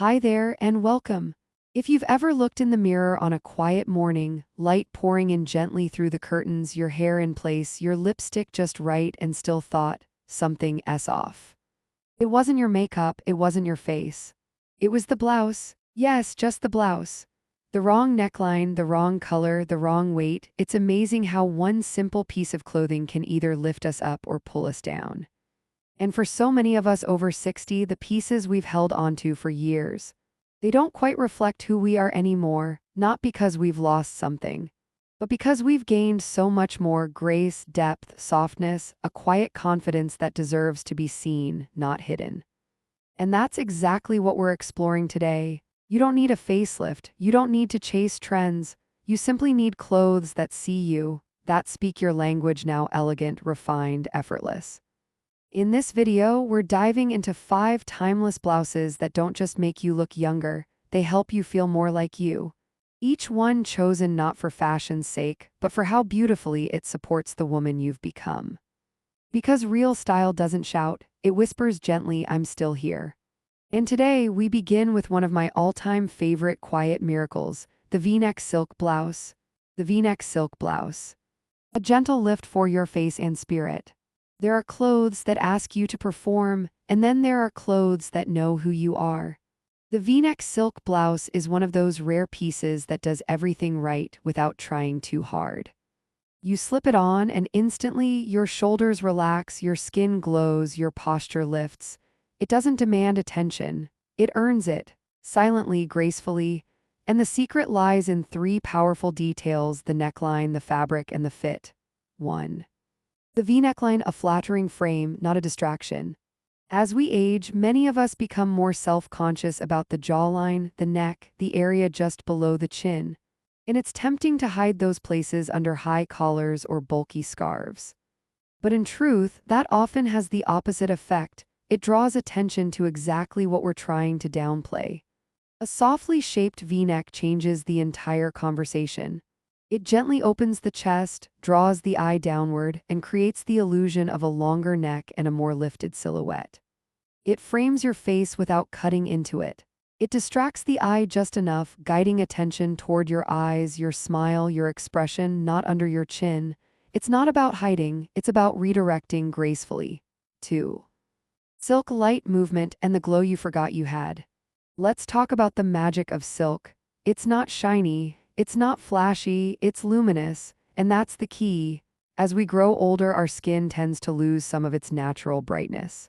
Hi there and welcome. If you've ever looked in the mirror on a quiet morning, light pouring in gently through the curtains, your hair in place, your lipstick just right, and still thought, something off. It wasn't your makeup, it wasn't your face. It was the blouse. Yes, just the blouse. The wrong neckline, the wrong color, the wrong weight. It's amazing how one simple piece of clothing can either lift us up or pull us down. And for so many of us over 60, the pieces we've held onto for years, they don't quite reflect who we are anymore, not because we've lost something, but because we've gained so much more grace, depth, softness, a quiet confidence that deserves to be seen, not hidden. And that's exactly what we're exploring today. You don't need a facelift, you don't need to chase trends, you simply need clothes that see you, that speak your language, now elegant, refined, effortless. In this video, we're diving into 5 timeless blouses that don't just make you look younger, they help you feel more like you. Each one chosen not for fashion's sake, but for how beautifully it supports the woman you've become. Because real style doesn't shout, it whispers gently, "I'm still here." And today, we begin with one of my all-time favorite quiet miracles, the V-neck silk blouse. The V-neck silk blouse. A gentle lift for your face and spirit. There are clothes that ask you to perform, and then there are clothes that know who you are. The V-neck silk blouse is one of those rare pieces that does everything right without trying too hard. You slip it on and instantly your shoulders relax, your skin glows, your posture lifts. It doesn't demand attention, it earns it, silently, gracefully, and the secret lies in 3 powerful details: the neckline, the fabric, and the fit. 1. The V-neckline, a flattering frame, not a distraction. As we age, many of us become more self-conscious about the jawline, the neck, the area just below the chin. And it's tempting to hide those places under high collars or bulky scarves. But in truth, that often has the opposite effect. It draws attention to exactly what we're trying to downplay. A softly shaped V-neck changes the entire conversation. It gently opens the chest, draws the eye downward, and creates the illusion of a longer neck and a more lifted silhouette. It frames your face without cutting into it. It distracts the eye just enough, guiding attention toward your eyes, your smile, your expression, not under your chin. It's not about hiding, it's about redirecting gracefully. 2. Silk, light movement and the glow you forgot you had. Let's talk about the magic of silk. It's not shiny, it's not flashy, it's luminous, and that's the key. As we grow older, our skin tends to lose some of its natural brightness.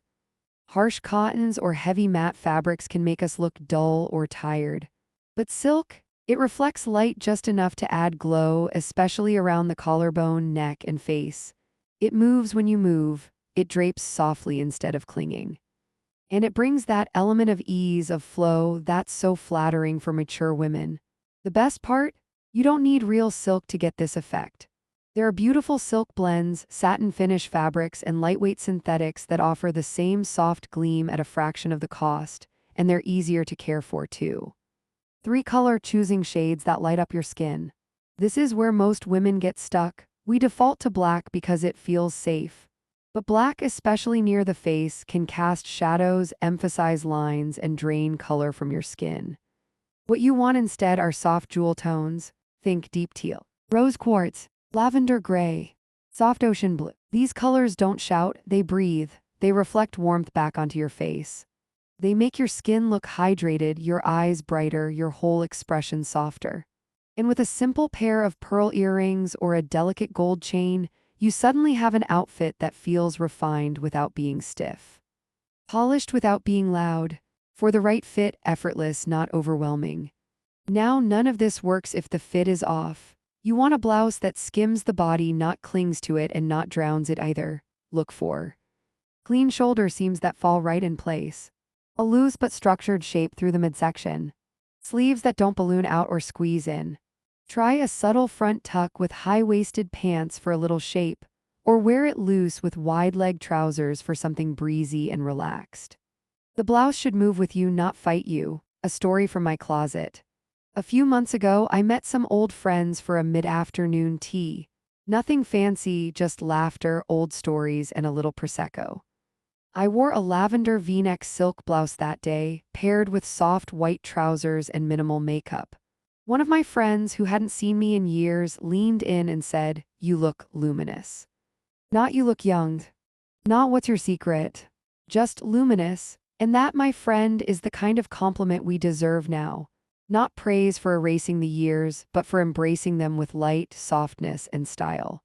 Harsh cottons or heavy matte fabrics can make us look dull or tired. But silk, it reflects light just enough to add glow, especially around the collarbone, neck, and face. It moves when you move, it drapes softly instead of clinging. And it brings that element of ease, of flow, that's so flattering for mature women. The best part? You don't need real silk to get this effect. There are beautiful silk blends, satin finish fabrics, and lightweight synthetics that offer the same soft gleam at a fraction of the cost, and they're easier to care for too. 3 color choosing shades that light up your skin. This is where most women get stuck. We default to black because it feels safe. But black, especially near the face, can cast shadows, emphasize lines, and drain color from your skin. What you want instead are soft jewel tones. Think deep teal, rose quartz, lavender gray, soft ocean blue. These colors don't shout, they breathe. They reflect warmth back onto your face. They make your skin look hydrated, your eyes brighter, your whole expression softer. And with a simple pair of pearl earrings or a delicate gold chain, you suddenly have an outfit that feels refined without being stiff. Polished without being loud. For the right fit, effortless, not overwhelming. Now, none of this works if the fit is off. You want a blouse that skims the body, not clings to it, and not drowns it either. Look for clean shoulder seams that fall right in place. A loose but structured shape through the midsection. Sleeves that don't balloon out or squeeze in. Try a subtle front tuck with high-waisted pants for a little shape, or wear it loose with wide-leg trousers for something breezy and relaxed. The blouse should move with you, not fight you. A story from my closet. A few months ago, I met some old friends for a mid-afternoon tea. Nothing fancy, just laughter, old stories, and a little Prosecco. I wore a lavender V-neck silk blouse that day, paired with soft white trousers and minimal makeup. One of my friends who hadn't seen me in years leaned in and said, "You look luminous." Not "you look young." Not "what's your secret." Just luminous. And that, my friend, is the kind of compliment we deserve now. Not praise for erasing the years, but for embracing them with light, softness, and style.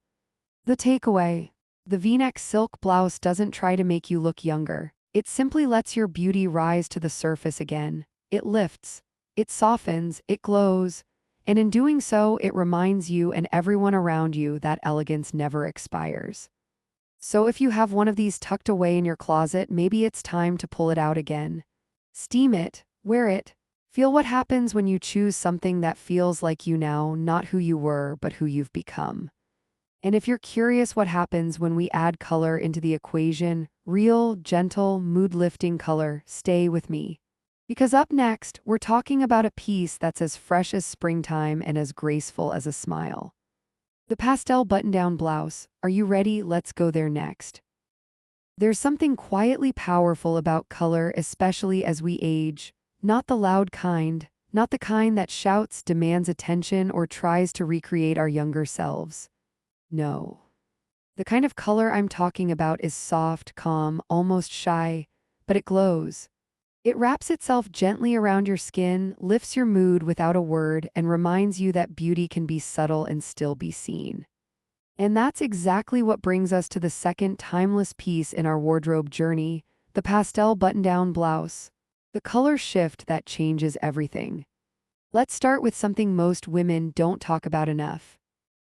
The takeaway: the V-neck silk blouse doesn't try to make you look younger. It simply lets your beauty rise to the surface again. It lifts, it softens, it glows, and in doing so, it reminds you and everyone around you that elegance never expires. So if you have one of these tucked away in your closet, maybe it's time to pull it out again. Steam it, wear it, feel what happens when you choose something that feels like you now, not who you were, but who you've become. And if you're curious what happens when we add color into the equation, real, gentle, mood-lifting color, stay with me. Because up next, we're talking about a piece that's as fresh as springtime and as graceful as a smile. The pastel button-down blouse. Are you ready? Let's go there next. There's something quietly powerful about color, especially as we age. Not the loud kind, not the kind that shouts, demands attention, or tries to recreate our younger selves. No. The kind of color I'm talking about is soft, calm, almost shy, but it glows. It wraps itself gently around your skin, lifts your mood without a word, and reminds you that beauty can be subtle and still be seen. And that's exactly what brings us to the second timeless piece in our wardrobe journey, the pastel button-down blouse. The color shift that changes everything. Let's start with something most women don't talk about enough.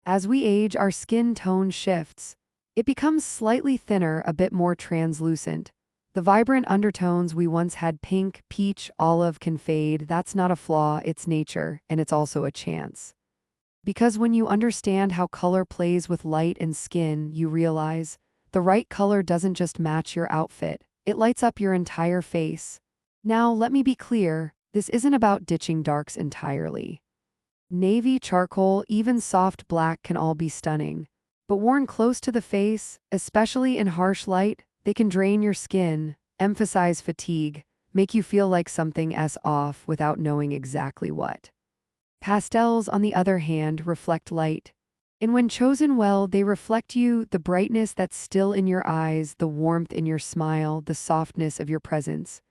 As we age, our skin tone shifts. It becomes slightly thinner, a bit more translucent. The vibrant undertones we once had, pink, peach, olive, can fade. That's not a flaw, it's nature, and it's also a chance. Because when you understand how color plays with light and skin, you realize the right color doesn't just match your outfit, it lights up your entire face. Now, let me be clear, this isn't about ditching darks entirely. Navy, charcoal, even soft black can all be stunning. But worn close to the face, especially in harsh light, they can drain your skin, emphasize fatigue, make you feel like something's off without knowing exactly what. Pastels, on the other hand, reflect light. And when chosen well, they reflect you, the brightness that's still in your eyes, the warmth in your smile, the softness of your presence.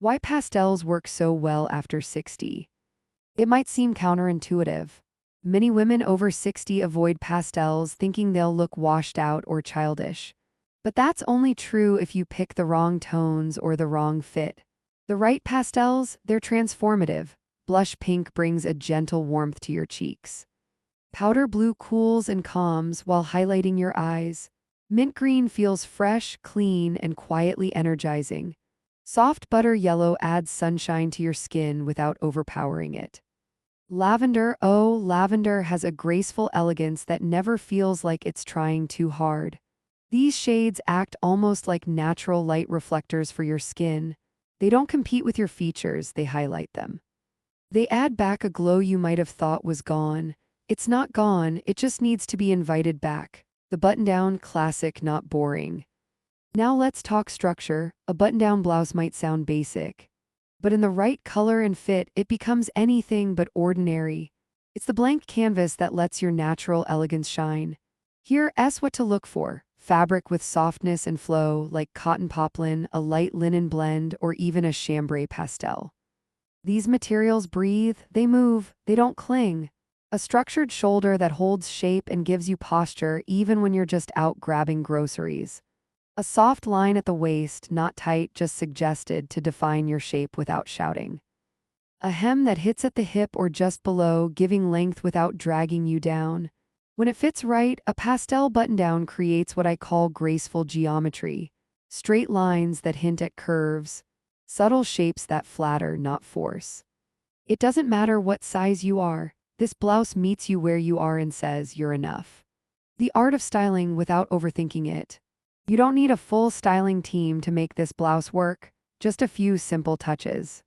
Why pastels work so well after 60? It might seem counterintuitive. Many women over 60 avoid pastels thinking they'll look washed out or childish. But that's only true if you pick the wrong tones or the wrong fit. The right pastels, they're transformative. Blush pink brings a gentle warmth to your cheeks. Powder blue cools and calms while highlighting your eyes. Mint green feels fresh, clean, and quietly energizing. Soft butter yellow adds sunshine to your skin without overpowering it. Lavender, oh, lavender has a graceful elegance that never feels like it's trying too hard. These shades act almost like natural light reflectors for your skin. They don't compete with your features, they highlight them. They add back a glow you might have thought was gone. It's not gone, it just needs to be invited back. The button-down, classic, not boring. Now let's talk structure. A button-down blouse might sound basic, but in the right color and fit, it becomes anything but ordinary. It's the blank canvas that lets your natural elegance shine. Here's what to look for. Fabric with softness and flow, like cotton poplin, a light linen blend, or even a chambray pastel. These materials breathe, they move, they don't cling. A structured shoulder that holds shape and gives you posture even when you're just out grabbing groceries. A soft line at the waist, not tight, just suggested to define your shape without shouting. A hem that hits at the hip or just below, giving length without dragging you down. When it fits right, a pastel button-down creates what I call graceful geometry. Straight lines that hint at curves. Subtle shapes that flatter, not force. It doesn't matter what size you are, this blouse meets you where you are and says you're enough. The art of styling without overthinking it. You don't need a full styling team to make this blouse work, just a few simple touches.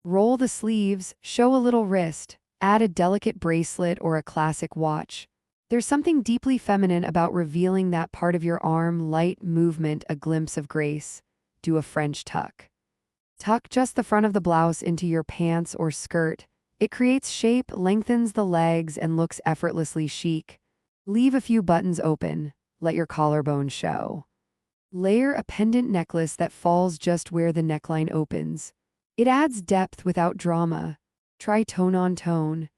Roll the sleeves, show a little wrist, add a delicate bracelet or a classic watch. There's something deeply feminine about revealing that part of your arm, light movement, a glimpse of grace. do a French tuck. Tuck just the front of the blouse into your pants or skirt. It creates shape, lengthens the legs, and looks effortlessly chic. Leave a few buttons open. Let your collarbone show. Layer a pendant necklace that falls just where the neckline opens. It adds depth without drama. Try tone on tone.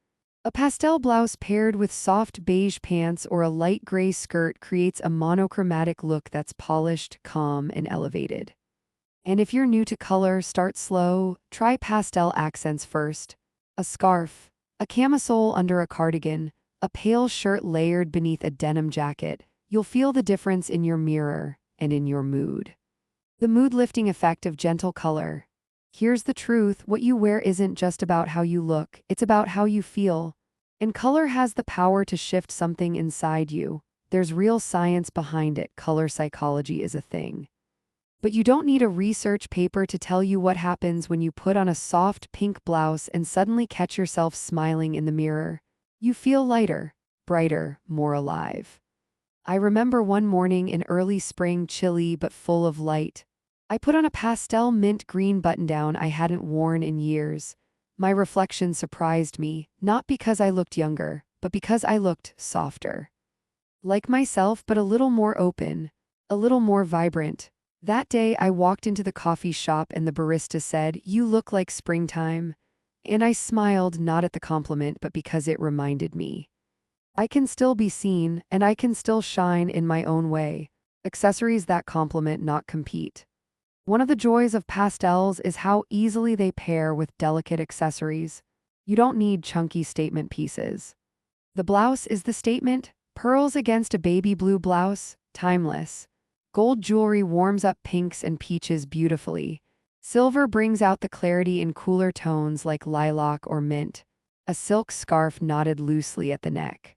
A pastel blouse paired with soft beige pants or a light gray skirt creates a monochromatic look that's polished, calm, and elevated. And if you're new to color, start slow. Try pastel accents first. A scarf, a camisole under a cardigan, a pale shirt layered beneath a denim jacket. You'll feel the difference in your mirror and in your mood. The mood-lifting effect of gentle color. Here's the truth, what you wear isn't just about how you look, it's about how you feel. And color has the power to shift something inside you. There's real science behind it. Color psychology is a thing. But you don't need a research paper to tell you what happens when you put on a soft pink blouse and suddenly catch yourself smiling in the mirror. You feel lighter, brighter, more alive. I remember one morning in early spring, chilly but full of light. I put on a pastel mint green button-down I hadn't worn in years. My reflection surprised me, not because I looked younger, but because I looked softer. Like myself, but a little more open, a little more vibrant. That day I walked into the coffee shop and the barista said, "You look like springtime." And I smiled, not at the compliment, but because it reminded me. I can still be seen, and I can still shine in my own way. Accessories that complement, not compete. One of the joys of pastels is how easily they pair with delicate accessories. You don't need chunky statement pieces. The blouse is the statement. Pearls against a baby blue blouse, timeless. Gold jewelry warms up pinks and peaches beautifully. Silver brings out the clarity in cooler tones like lilac or mint. A silk scarf knotted loosely at the neck.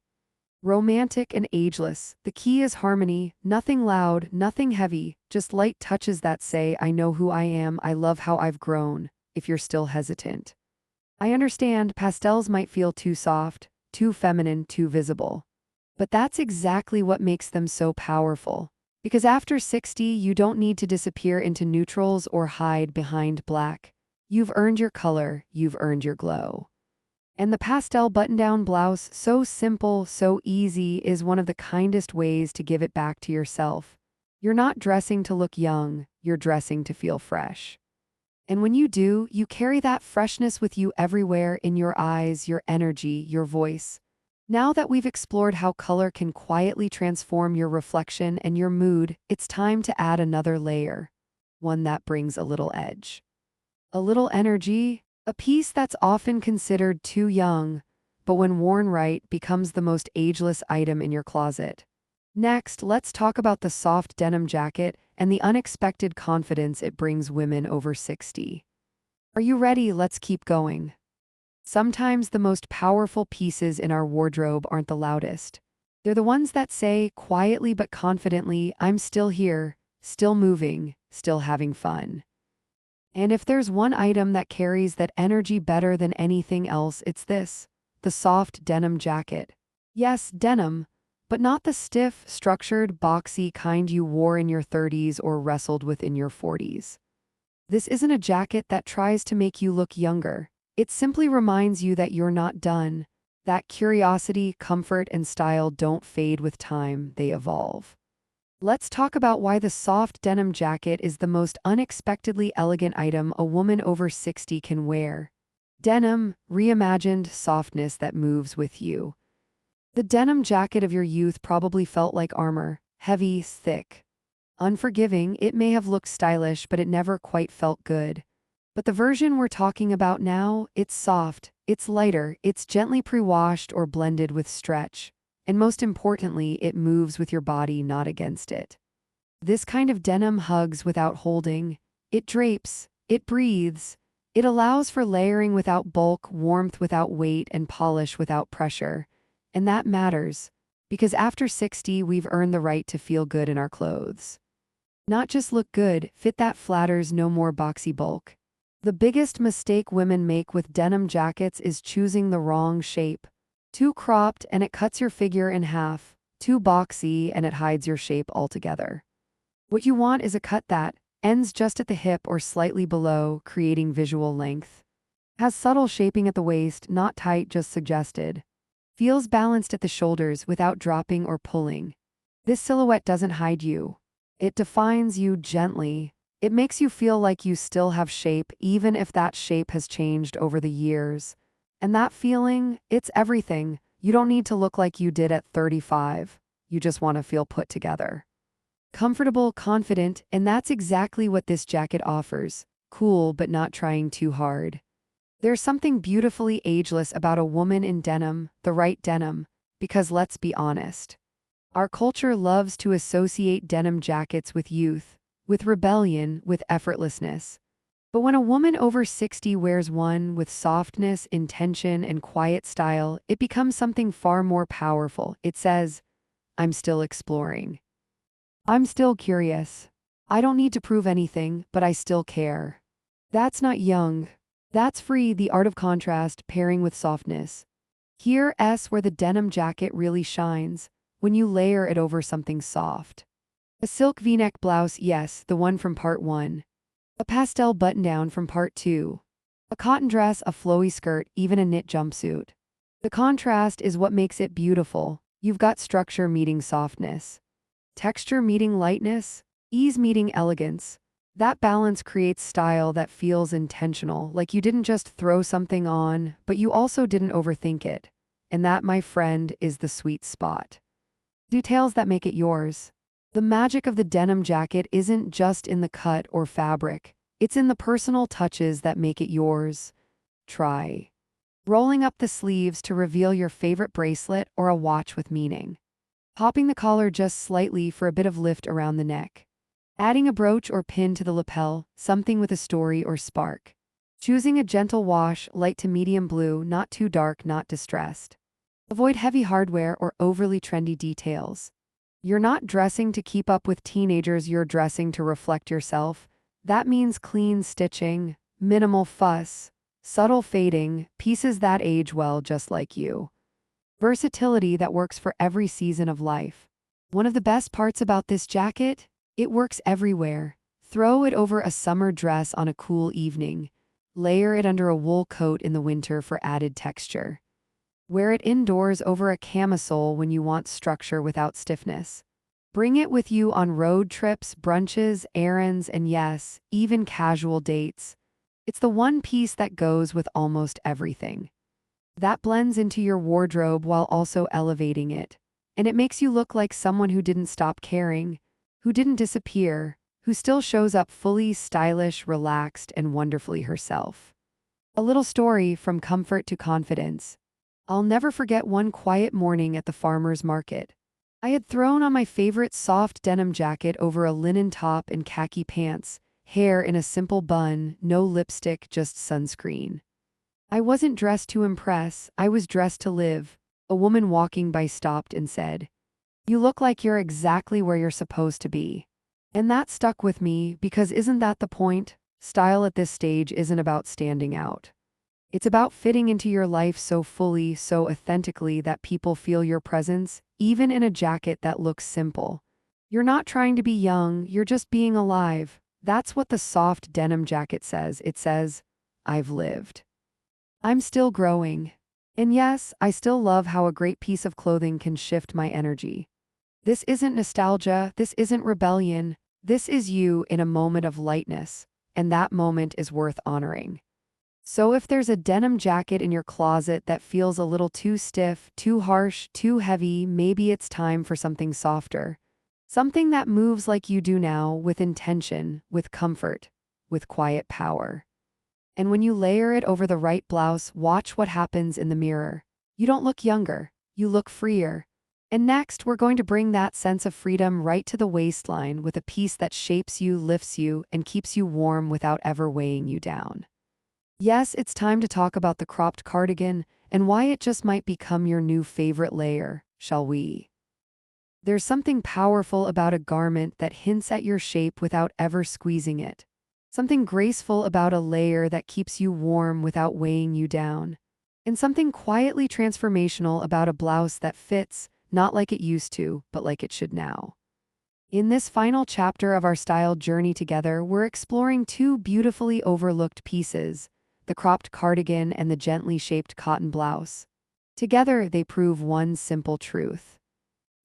Romantic and ageless, the key is harmony, nothing loud, nothing heavy, just light touches that say, "I know who I am, I love how I've grown," if you're still hesitant. I understand pastels might feel too soft, too feminine, too visible. But that's exactly what makes them so powerful. Because after 60, you don't need to disappear into neutrals or hide behind black. You've earned your color, you've earned your glow. And the pastel button-down blouse, so simple, so easy, is one of the kindest ways to give it back to yourself. You're not dressing to look young, you're dressing to feel fresh. And when you do, you carry that freshness with you everywhere, in your eyes, your energy, your voice. Now that we've explored how color can quietly transform your reflection and your mood, it's time to add another layer. One that brings a little edge. A little energy, a piece that's often considered too young, but when worn right, becomes the most ageless item in your closet. Next, let's talk about the soft denim jacket and the unexpected confidence it brings women over 60. Are you ready? Let's keep going. Sometimes the most powerful pieces in our wardrobe aren't the loudest. They're the ones that say, quietly but confidently, "I'm still here, still moving, still having fun." And if there's one item that carries that energy better than anything else, it's this: the soft denim jacket. Yes, denim, but not the stiff, structured, boxy kind you wore in your 30s or wrestled with in your 40s. This isn't a jacket that tries to make you look younger. It simply reminds you that you're not done. That curiosity, comfort, and style don't fade with time, they evolve. Let's talk about why the soft denim jacket is the most unexpectedly elegant item a woman over 60 can wear. Denim, reimagined softness that moves with you. The denim jacket of your youth probably felt like armor, heavy, thick. Unforgiving, it may have looked stylish, but it never quite felt good. But the version we're talking about now, it's soft, it's lighter, it's gently pre-washed or blended with stretch. And most importantly, it moves with your body, not against it. This kind of denim hugs without holding. It drapes, it breathes. It allows for layering without bulk, warmth without weight, and polish without pressure. And that matters, because after 60, we've earned the right to feel good in our clothes. Not just look good, fit that flatters, no more boxy bulk. The biggest mistake women make with denim jackets is choosing the wrong shape. Too cropped and it cuts your figure in half. Too boxy and it hides your shape altogether. What you want is a cut that, Ends just at the hip or slightly below, creating visual length. Has subtle shaping at the waist, not tight, just suggested. Feels balanced at the shoulders without dropping or pulling. This silhouette doesn't hide you. It defines you gently. It makes you feel like you still have shape, even if that shape has changed over the years. And that feeling, it's everything. You don't need to look like you did at 35. You just want to feel put together. Comfortable, confident, and that's exactly what this jacket offers. Cool, but not trying too hard. There's something beautifully ageless about a woman in denim, the right denim, because let's be honest. Our culture loves to associate denim jackets with youth, with rebellion, with effortlessness. But when a woman over 60 wears one with softness, intention, and quiet style, it becomes something far more powerful. It says, I'm still exploring. I'm still curious. I don't need to prove anything, but I still care. That's not young. That's free, the art of contrast, pairing with softness. Here's where the denim jacket really shines, when you layer it over something soft. A silk v-neck blouse, yes, the one from part 1. A pastel button-down from part 2. A cotton dress, a flowy skirt, even a knit jumpsuit. The contrast is what makes it beautiful. You've got structure meeting softness. Texture meeting lightness. Ease meeting elegance. That balance creates style that feels intentional, like you didn't just throw something on, but you also didn't overthink it. And that, my friend, is the sweet spot. Details that make it yours. The magic of the denim jacket isn't just in the cut or fabric. It's in the personal touches that make it yours. Try rolling up the sleeves to reveal your favorite bracelet or a watch with meaning. Popping the collar just slightly for a bit of lift around the neck. Adding a brooch or pin to the lapel, something with a story or spark. Choosing a gentle wash, light to medium blue, not too dark, not distressed. Avoid heavy hardware or overly trendy details. You're not dressing to keep up with teenagers, you're dressing to reflect yourself. That means clean stitching, minimal fuss, subtle fading, pieces that age well just like you. Versatility that works for every season of life. One of the best parts about this jacket? It works everywhere. Throw it over a summer dress on a cool evening. Layer it under a wool coat in the winter for added texture. Wear it indoors over a camisole when you want structure without stiffness. Bring it with you on road trips, brunches, errands, and yes, even casual dates. It's the one piece that goes with almost everything. That blends into your wardrobe while also elevating it. And it makes you look like someone who didn't stop caring, who didn't disappear, who still shows up fully stylish, relaxed, and wonderfully herself. A little story from comfort to confidence. I'll never forget one quiet morning at the farmer's market. I had thrown on my favorite soft denim jacket over a linen top and khaki pants, hair in a simple bun, no lipstick, just sunscreen. I wasn't dressed to impress, I was dressed to live. A woman walking by stopped and said, "You look like you're exactly where you're supposed to be." And that stuck with me because isn't that the point? Style at this stage isn't about standing out. It's about fitting into your life so fully, so authentically that people feel your presence, even in a jacket that looks simple. You're not trying to be young, you're just being alive. That's what the soft denim jacket says. It says, I've lived. I'm still growing. And yes, I still love how a great piece of clothing can shift my energy. This isn't nostalgia, this isn't rebellion. This is you in a moment of lightness, and that moment is worth honoring. So if there's a denim jacket in your closet that feels a little too stiff, too harsh, too heavy, maybe it's time for something softer. Something that moves like you do now, with intention, with comfort, with quiet power. And when you layer it over the right blouse, watch what happens in the mirror. You don't look younger, you look freer. And next, we're going to bring that sense of freedom right to the waistline with a piece that shapes you, lifts you, and keeps you warm without ever weighing you down. Yes, it's time to talk about the cropped cardigan and why it just might become your new favorite layer, shall we? There's something powerful about a garment that hints at your shape without ever squeezing it. Something graceful about a layer that keeps you warm without weighing you down. And something quietly transformational about a blouse that fits, not like it used to, but like it should now. In this final chapter of our style journey together, we're exploring two beautifully overlooked pieces, the cropped cardigan and the gently shaped cotton blouse. Together, they prove one simple truth.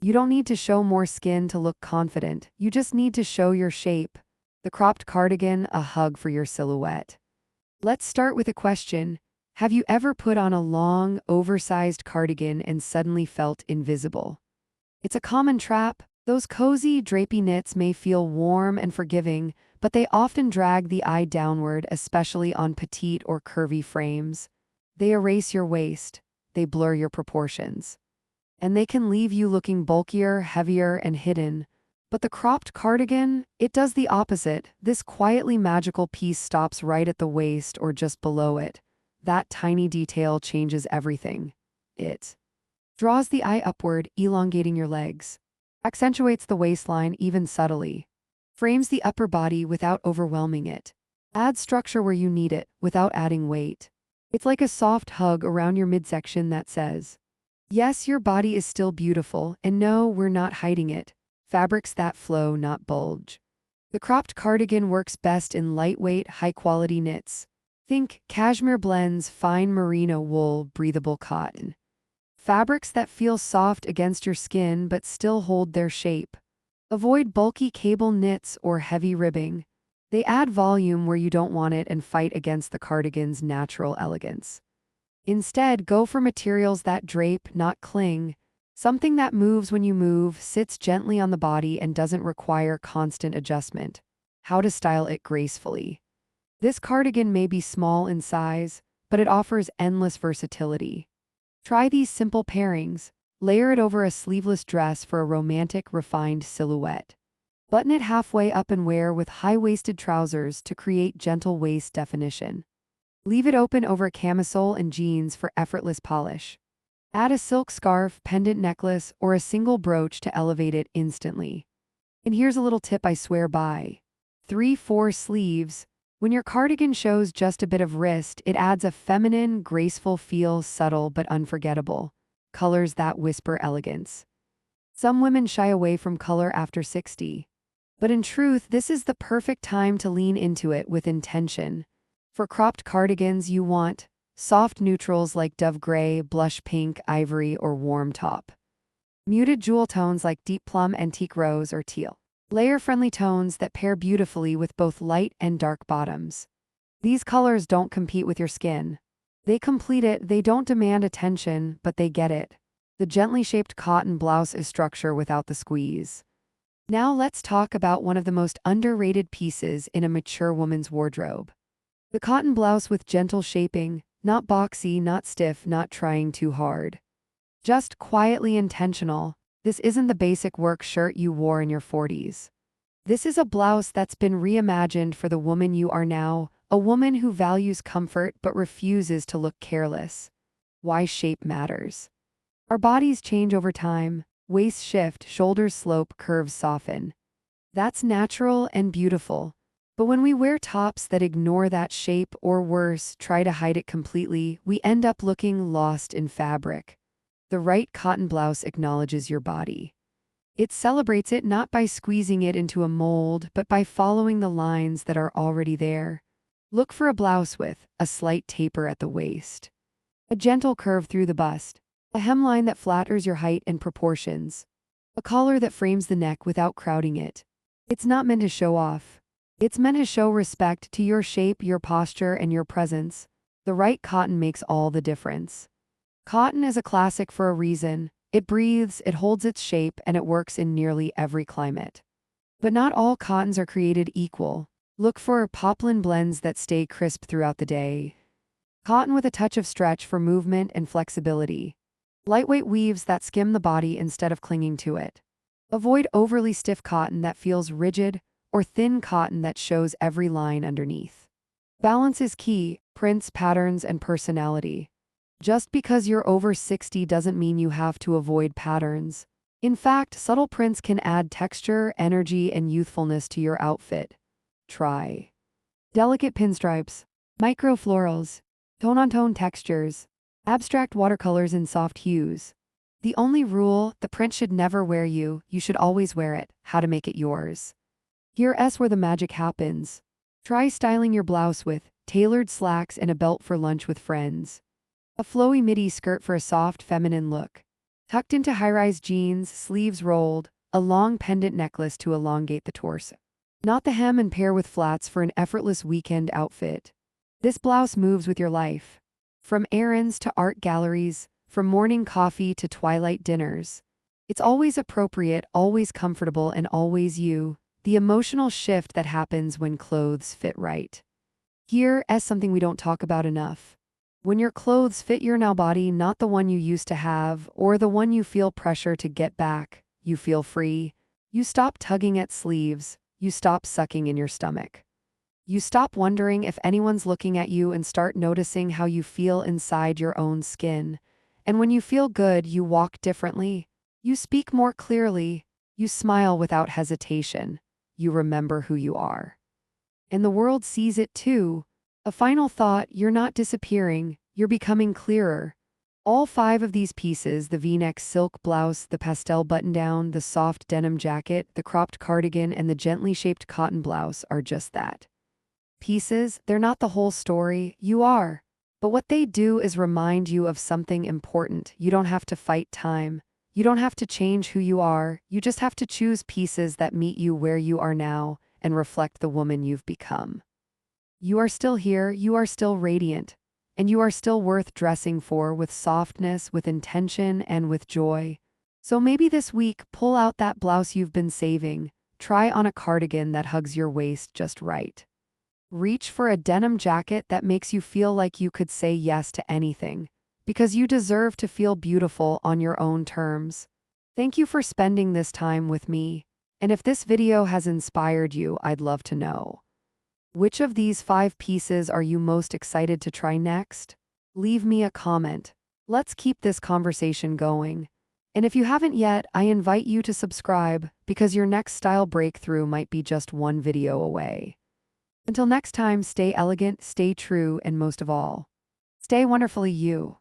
You don't need to show more skin to look confident, you just need to show your shape. The cropped cardigan, a hug for your silhouette. Let's start with a question. Have you ever put on a long, oversized cardigan and suddenly felt invisible? It's a common trap. Those cozy, drapey knits may feel warm and forgiving, but they often drag the eye downward, especially on petite or curvy frames. They erase your waist, they blur your proportions, and they can leave you looking bulkier, heavier, and hidden. But the cropped cardigan, it does the opposite. This quietly magical piece stops right at the waist or just below it. That tiny detail changes everything. It draws the eye upward, elongating your legs, accentuates the waistline even subtly, frames the upper body without overwhelming it, adds structure where you need it without adding weight. It's like a soft hug around your midsection that says, yes, your body is still beautiful, and no, we're not hiding it. Fabrics that flow, not bulge. The cropped cardigan works best in lightweight, high-quality knits. Think cashmere blends, fine merino wool, breathable cotton. Fabrics that feel soft against your skin but still hold their shape. Avoid bulky cable knits or heavy ribbing. They add volume where you don't want it and fight against the cardigan's natural elegance. Instead, go for materials that drape, not cling. Something that moves when you move, sits gently on the body, and doesn't require constant adjustment. How to style it gracefully. This cardigan may be small in size, but it offers endless versatility. Try these simple pairings. Layer it over a sleeveless dress for a romantic, refined silhouette. Button it halfway up and wear with high-waisted trousers to create gentle waist definition. Leave it open over a camisole and jeans for effortless polish. Add a silk scarf, pendant necklace, or a single brooch to elevate it instantly. And here's a little tip I swear by. 3/4 sleeves. When your cardigan shows just a bit of wrist, it adds a feminine, graceful feel, subtle but unforgettable. Colors that whisper elegance. Some women shy away from color after 60. But in truth, this is the perfect time to lean into it with intention. For cropped cardigans, you want soft neutrals like dove gray, blush pink, ivory, or warm taupe. Muted jewel tones like deep plum, antique rose, or teal. Layer-friendly tones that pair beautifully with both light and dark bottoms. These colors don't compete with your skin. They complete it. They don't demand attention, but they get it. The gently shaped cotton blouse is structure without the squeeze. Now let's talk about one of the most underrated pieces in a mature woman's wardrobe. The cotton blouse with gentle shaping, not boxy, not stiff, not trying too hard. Just quietly intentional. This isn't the basic work shirt you wore in your 40s. This is a blouse that's been reimagined for the woman you are now, a woman who values comfort but refuses to look careless. Why shape matters. Our bodies change over time. Waist shift, shoulders slope, curves soften. That's natural and beautiful. But when we wear tops that ignore that shape, or worse, try to hide it completely, we end up looking lost in fabric. The right cotton blouse acknowledges your body. It celebrates it not by squeezing it into a mold, but by following the lines that are already there. Look for a blouse with a slight taper at the waist, a gentle curve through the bust, a hemline that flatters your height and proportions, a collar that frames the neck without crowding it. It's not meant to show off. It's meant to show respect to your shape, your posture, and your presence. The right cotton makes all the difference. Cotton is a classic for a reason. It breathes, it holds its shape, and it works in nearly every climate. But not all cottons are created equal. Look for poplin blends that stay crisp throughout the day. Cotton with a touch of stretch for movement and flexibility. Lightweight weaves that skim the body instead of clinging to it. Avoid overly stiff cotton that feels rigid, or thin cotton that shows every line underneath. Balance is key, prints, patterns, and personality. Just because you're over 60 doesn't mean you have to avoid patterns. In fact, subtle prints can add texture, energy, and youthfulness to your outfit. Try delicate pinstripes, micro florals, tone-on-tone textures, abstract watercolors in soft hues. The only rule, the print should never wear you, you should always wear it. How to make it yours. Here's where the magic happens. Try styling your blouse with tailored slacks and a belt for lunch with friends. A flowy midi skirt for a soft feminine look. Tucked into high-rise jeans, sleeves rolled, a long pendant necklace to elongate the torso. Knot the hem and pair with flats for an effortless weekend outfit. This blouse moves with your life. From errands to art galleries, from morning coffee to twilight dinners. It's always appropriate, always comfortable, and always you. The emotional shift that happens when clothes fit right. Here's something we don't talk about enough. When your clothes fit your now body, not the one you used to have, or the one you feel pressure to get back, you feel free. You stop tugging at sleeves. You stop sucking in your stomach. You stop wondering if anyone's looking at you and start noticing how you feel inside your own skin. And when you feel good, you walk differently. You speak more clearly. You smile without hesitation. You remember who you are. And the world sees it too. A final thought, you're not disappearing, you're becoming clearer. All 5 of these pieces, the V-neck silk blouse, the pastel button-down, the soft denim jacket, the cropped cardigan, and the gently shaped cotton blouse are just that. Pieces, they're not the whole story, you are. But what they do is remind you of something important. You don't have to fight time. You don't have to change who you are. You just have to choose pieces that meet you where you are now and reflect the woman you've become. You are still here, you are still radiant, and you are still worth dressing for with softness, with intention, and with joy. So maybe this week, pull out that blouse you've been saving, try on a cardigan that hugs your waist just right. Reach for a denim jacket that makes you feel like you could say yes to anything, because you deserve to feel beautiful on your own terms. Thank you for spending this time with me, and if this video has inspired you, I'd love to know. Which of these 5 pieces are you most excited to try next? Leave me a comment. Let's keep this conversation going. And if you haven't yet, I invite you to subscribe because your next style breakthrough might be just one video away. Until next time, stay elegant, stay true, and most of all, stay wonderfully you.